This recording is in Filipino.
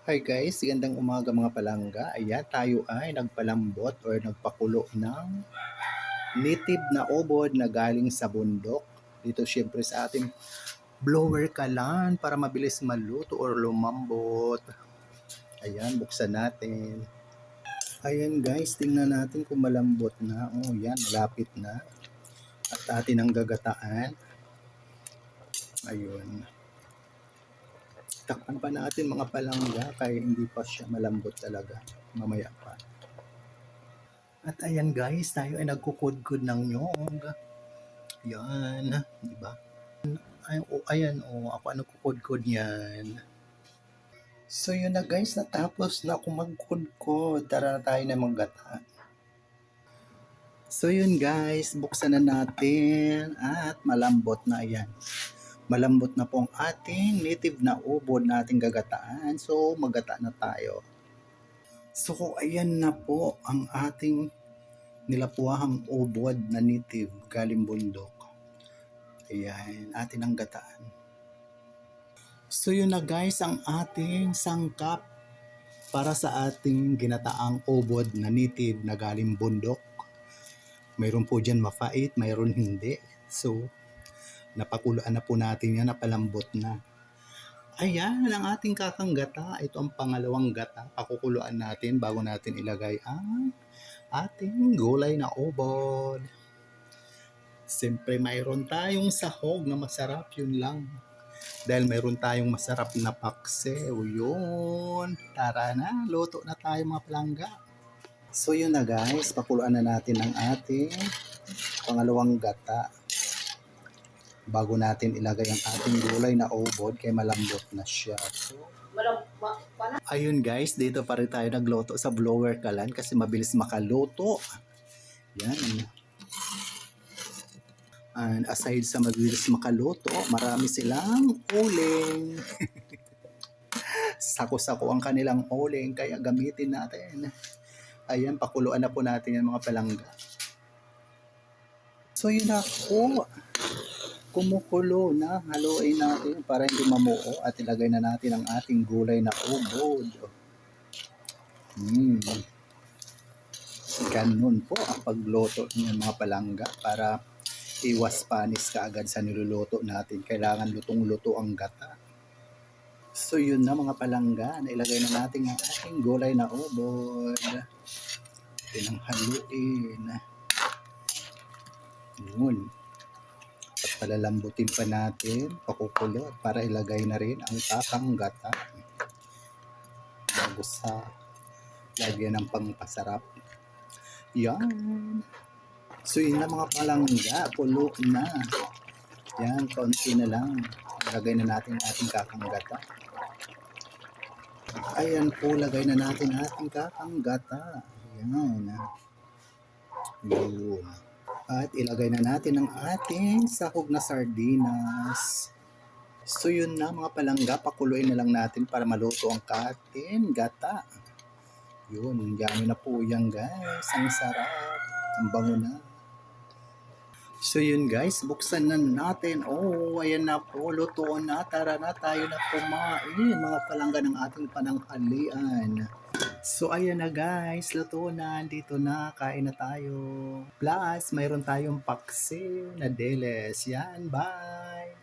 Hi guys, gandang umaga mga palangga. Ayan, tayo ay nagpalambot or nagpakulo ng native na obod na galing sa bundok. Dito syempre sa ating blower kalan para mabilis maluto or lumambot. Ayan, buksan natin. Ayan guys, tingnan natin kung malambot na. Oh, yan, malapit na. At atin ang gagataan. Ayun. Takpan pa natin mga palangga kaya hindi pa siya malambot talaga. Mamaya pa. At ayan guys, tayo ay nagkukudkud ng nyog. Yan, di ba? Ay, ayan ako ang nagkukudkud yan. So yun na guys, natapos na ako magkudkod. Tara na tayo na maggata. So yun guys, buksan na natin at malambot na yan. Malambot na po ang ating native na ubod na ating gagataan. So magata na tayo. So ayan na po ang ating nilapuahang ubod na native galing bundok. Ayan, atin ang gataan. So yun na guys ang ating sangkap para sa ating ginataang ubod na native na galing bundok. Mayroon po dyan mapait, mayroon hindi. So, napakuluan na po natin yan, napalambot na. Ayan ang ating kakang gata. Ito ang pangalawang gata. Pakukuluan natin bago natin ilagay ang ating gulay na ubod. Siyempre mayroon tayong sahog na masarap, yun lang. Dahil mayroon tayong masarap na paksiw, yun. Tara na, luto na tayo mga palangga. So yun na guys, pakuluan na natin ang ating pangalawang gata. Bago natin ilagay ang ating gulay na ubod, kaya malambot na siya. So, ayun guys, dito pa rin tayo nagluto sa blower kalan kasi mabilis makaluto. Yan. And aside sa mabilis makaluto, marami silang uling. Sako-sako ang kanilang uling, kaya gamitin natin. Ayan, pakuluan na po natin yung mga palangga. So yun na po. Kumukulo na, haluin natin para hindi mamuo at ilagay na natin ang ating gulay na ubod. Ganun po ang pagluto ng mga palangga para iwas panis kaagad sa niluluto natin. Kailangan lutong-luto ang gata. So yun na mga palangga, nailagay na natin ang ating gulay na ubod. Pinanghaluin. Yun. At palalambutin pa natin, pakukulot para ilagay na rin ang kakang gata. Bago sa lagyan ng pangpasarap. Yan. So yun na mga palangga, pulo na. Yan, konti na lang. Lagay na natin ating kakang gata. Ayan po, lagay na natin ating kakang gata. Yan. Yun. At ilagay na natin ang ating sahog na sardinas. So yun na mga palangga, pakuluin na lang natin para maluto ang ating gata. Yun, yummy na po yan guys. Ang sarap. Ang bango na. So yun guys, buksan na natin. Oh, ayan na po, luto na. Tara na, tayo na kumain. Mga palangga ng ating pananghalian. So ayan na guys, luto na, dito na, kain na tayo. Plus, mayroon tayong paksiw na deles. Yan, bye!